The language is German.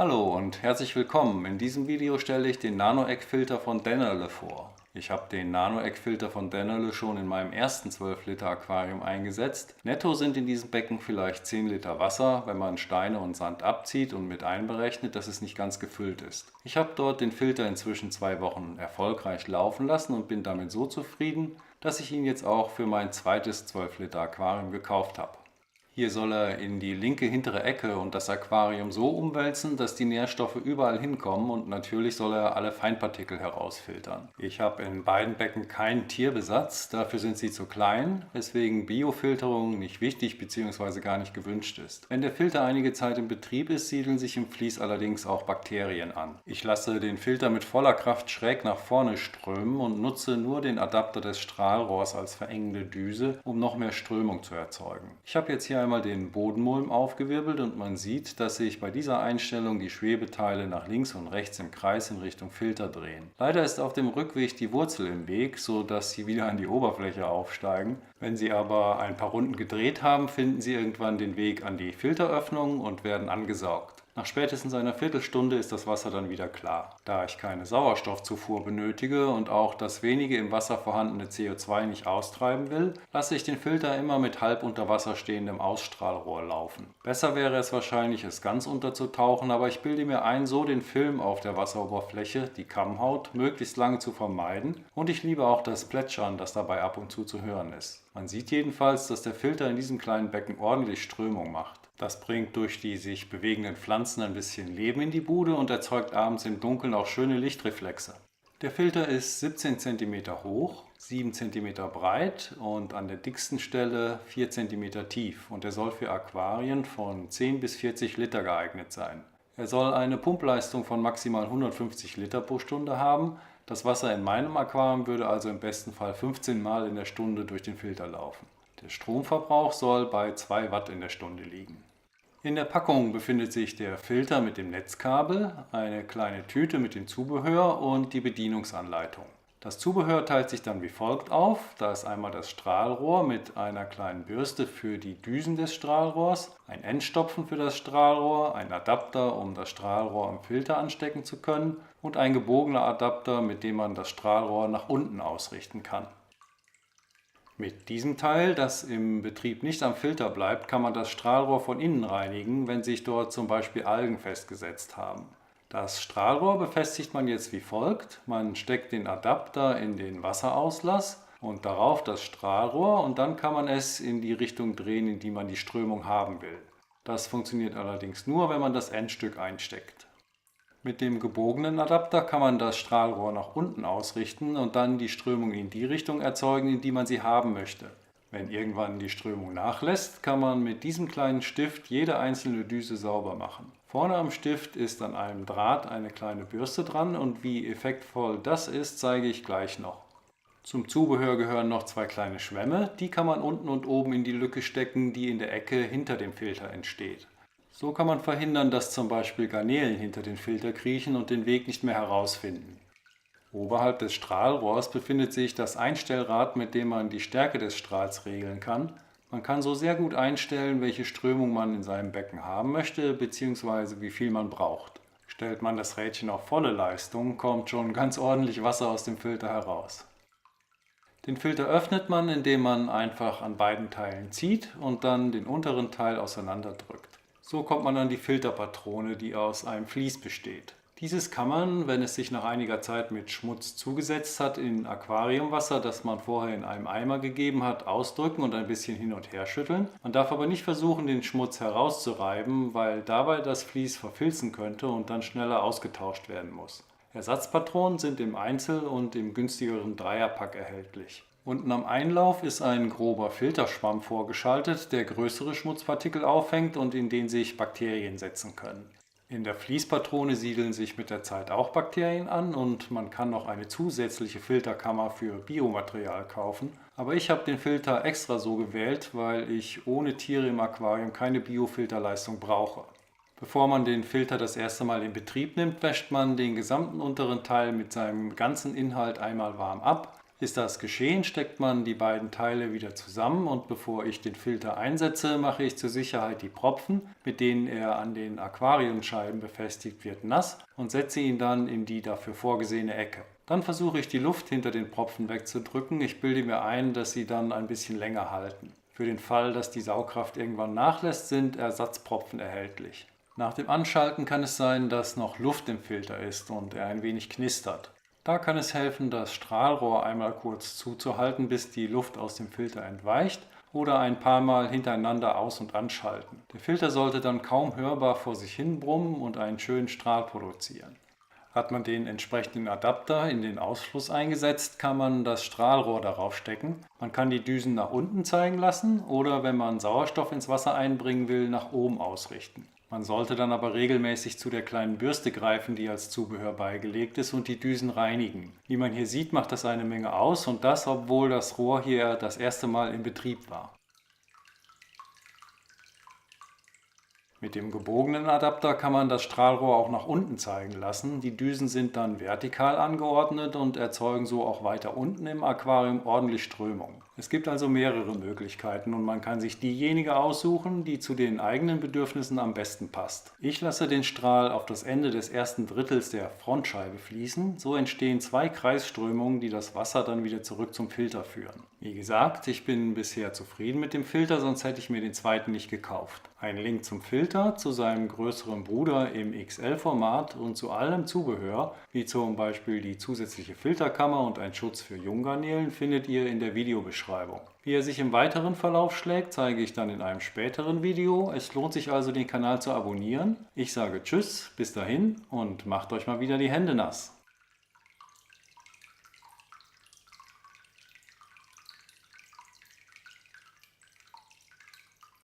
Hallo und herzlich willkommen. In diesem Video stelle ich den Nano-Eck-Filter von Dennerle vor. Ich habe den Nano-Eck-Filter von Dennerle schon in meinem ersten 12 Liter Aquarium eingesetzt. Netto sind in diesem Becken vielleicht 10 Liter Wasser, wenn man Steine und Sand abzieht und mit einberechnet, dass es nicht ganz gefüllt ist. Ich habe dort den Filter inzwischen 2 Wochen erfolgreich laufen lassen und bin damit so zufrieden, dass ich ihn jetzt auch für mein zweites 12 Liter Aquarium gekauft habe. Hier soll er in die linke hintere Ecke und das Aquarium so umwälzen, dass die Nährstoffe überall hinkommen, und natürlich soll er alle Feinpartikel herausfiltern. Ich habe in beiden Becken keinen Tierbesatz, dafür sind sie zu klein, weswegen Biofilterung nicht wichtig bzw. gar nicht gewünscht ist. Wenn der Filter einige Zeit in Betrieb ist, siedeln sich im Vlies allerdings auch Bakterien an. Ich lasse den Filter mit voller Kraft schräg nach vorne strömen und nutze nur den Adapter des Strahlrohrs als verengende Düse, um noch mehr Strömung zu erzeugen. Ich habe jetzt hier einmal den Bodenmulm aufgewirbelt und man sieht, dass sich bei dieser Einstellung die Schwebeteile nach links und rechts im Kreis in Richtung Filter drehen. Leider ist auf dem Rückweg die Wurzel im Weg, so dass sie wieder an die Oberfläche aufsteigen. Wenn Sie aber ein paar Runden gedreht haben, finden Sie irgendwann den Weg an die Filteröffnung und werden angesaugt. Nach spätestens einer Viertelstunde ist das Wasser dann wieder klar. Da ich keine Sauerstoffzufuhr benötige und auch das wenige im Wasser vorhandene CO2 nicht austreiben will, lasse ich den Filter immer mit halb unter Wasser stehendem Ausstrahlrohr laufen. Besser wäre es wahrscheinlich, es ganz unterzutauchen, aber ich bilde mir ein, so den Film auf der Wasseroberfläche, die Kammhaut, möglichst lange zu vermeiden, und ich liebe auch das Plätschern, das dabei ab und zu hören ist. Man sieht jedenfalls, dass der Filter in diesem kleinen Becken ordentlich Strömung macht. Das bringt durch die sich bewegenden Pflanzen ein bisschen Leben in die Bude und erzeugt abends im Dunkeln auch schöne Lichtreflexe. Der Filter ist 17 cm hoch, 7 cm breit und an der dicksten Stelle 4 cm tief, und er soll für Aquarien von 10 bis 40 Liter geeignet sein. Er soll eine Pumpleistung von maximal 150 Liter pro Stunde haben. Das Wasser in meinem Aquarium würde also im besten Fall 15 Mal in der Stunde durch den Filter laufen. Der Stromverbrauch soll bei 2 Watt in der Stunde liegen. In der Packung befindet sich der Filter mit dem Netzkabel, eine kleine Tüte mit dem Zubehör und die Bedienungsanleitung. Das Zubehör teilt sich dann wie folgt auf. Da ist einmal das Strahlrohr mit einer kleinen Bürste für die Düsen des Strahlrohrs, ein Endstopfen für das Strahlrohr, ein Adapter, um das Strahlrohr am Filter anstecken zu können, und ein gebogener Adapter, mit dem man das Strahlrohr nach unten ausrichten kann. Mit diesem Teil, das im Betrieb nicht am Filter bleibt, kann man das Strahlrohr von innen reinigen, wenn sich dort zum Beispiel Algen festgesetzt haben. Das Strahlrohr befestigt man jetzt wie folgt. Man steckt den Adapter in den Wasserauslass und darauf das Strahlrohr, und dann kann man es in die Richtung drehen, in die man die Strömung haben will. Das funktioniert allerdings nur, wenn man das Endstück einsteckt. Mit dem gebogenen Adapter kann man das Strahlrohr nach unten ausrichten und dann die Strömung in die Richtung erzeugen, in die man sie haben möchte. Wenn irgendwann die Strömung nachlässt, kann man mit diesem kleinen Stift jede einzelne Düse sauber machen. Vorne am Stift ist an einem Draht eine kleine Bürste dran, und wie effektvoll das ist, zeige ich gleich noch. Zum Zubehör gehören noch 2 kleine Schwämme, die kann man unten und oben in die Lücke stecken, die in der Ecke hinter dem Filter entsteht. So kann man verhindern, dass zum Beispiel Garnelen hinter den Filter kriechen und den Weg nicht mehr herausfinden. Oberhalb des Strahlrohrs befindet sich das Einstellrad, mit dem man die Stärke des Strahls regeln kann. Man kann so sehr gut einstellen, welche Strömung man in seinem Becken haben möchte bzw. wie viel man braucht. Stellt man das Rädchen auf volle Leistung, kommt schon ganz ordentlich Wasser aus dem Filter heraus. Den Filter öffnet man, indem man einfach an beiden Teilen zieht und dann den unteren Teil auseinanderdrückt. So kommt man an die Filterpatrone, die aus einem Vlies besteht. Dieses kann man, wenn es sich nach einiger Zeit mit Schmutz zugesetzt hat, in Aquariumwasser, das man vorher in einem Eimer gegeben hat, ausdrücken und ein bisschen hin und her schütteln. Man darf aber nicht versuchen, den Schmutz herauszureiben, weil dabei das Vlies verfilzen könnte und dann schneller ausgetauscht werden muss. Ersatzpatronen sind im Einzel- und im günstigeren Dreierpack erhältlich. Unten am Einlauf ist ein grober Filterschwamm vorgeschaltet, der größere Schmutzpartikel auffängt und in den sich Bakterien setzen können. In der Vliespatrone siedeln sich mit der Zeit auch Bakterien an, und man kann noch eine zusätzliche Filterkammer für Biomaterial kaufen. Aber ich habe den Filter extra so gewählt, weil ich ohne Tiere im Aquarium keine Biofilterleistung brauche. Bevor man den Filter das erste Mal in Betrieb nimmt, wäscht man den gesamten unteren Teil mit seinem ganzen Inhalt einmal warm ab. Ist das geschehen, steckt man die beiden Teile wieder zusammen und bevor ich den Filter einsetze, mache ich zur Sicherheit die Propfen, mit denen er an den Aquariumscheiben befestigt wird, nass und setze ihn dann in die dafür vorgesehene Ecke. Dann versuche ich die Luft hinter den Propfen wegzudrücken. Ich bilde mir ein, dass sie dann ein bisschen länger halten. Für den Fall, dass die Saugkraft irgendwann nachlässt, sind Ersatzpropfen erhältlich. Nach dem Anschalten kann es sein, dass noch Luft im Filter ist und er ein wenig knistert. Da kann es helfen, das Strahlrohr einmal kurz zuzuhalten, bis die Luft aus dem Filter entweicht oder ein paar Mal hintereinander aus- und anschalten. Der Filter sollte dann kaum hörbar vor sich hin brummen und einen schönen Strahl produzieren. Hat man den entsprechenden Adapter in den Ausfluss eingesetzt, kann man das Strahlrohr darauf stecken. Man kann die Düsen nach unten zeigen lassen oder, wenn man Sauerstoff ins Wasser einbringen will, nach oben ausrichten. Man sollte dann aber regelmäßig zu der kleinen Bürste greifen, die als Zubehör beigelegt ist, und die Düsen reinigen. Wie man hier sieht, macht das eine Menge aus, und das, obwohl das Rohr hier das erste Mal in Betrieb war. Mit dem gebogenen Adapter kann man das Strahlrohr auch nach unten zeigen lassen. Die Düsen sind dann vertikal angeordnet und erzeugen so auch weiter unten im Aquarium ordentlich Strömung. Es gibt also mehrere Möglichkeiten und man kann sich diejenige aussuchen, die zu den eigenen Bedürfnissen am besten passt. Ich lasse den Strahl auf das Ende des ersten Drittels der Frontscheibe fließen. So entstehen zwei Kreisströmungen, die das Wasser dann wieder zurück zum Filter führen. Wie gesagt, ich bin bisher zufrieden mit dem Filter, sonst hätte ich mir den zweiten nicht gekauft. Ein Link zum Filter, zu seinem größeren Bruder im XL-Format und zu allem Zubehör, wie zum Beispiel die zusätzliche Filterkammer und ein Schutz für Junggarnelen, findet ihr in der Videobeschreibung. Wie er sich im weiteren Verlauf schlägt, zeige ich dann in einem späteren Video. Es lohnt sich also, den Kanal zu abonnieren. Ich sage Tschüss, bis dahin und macht euch mal wieder die Hände nass.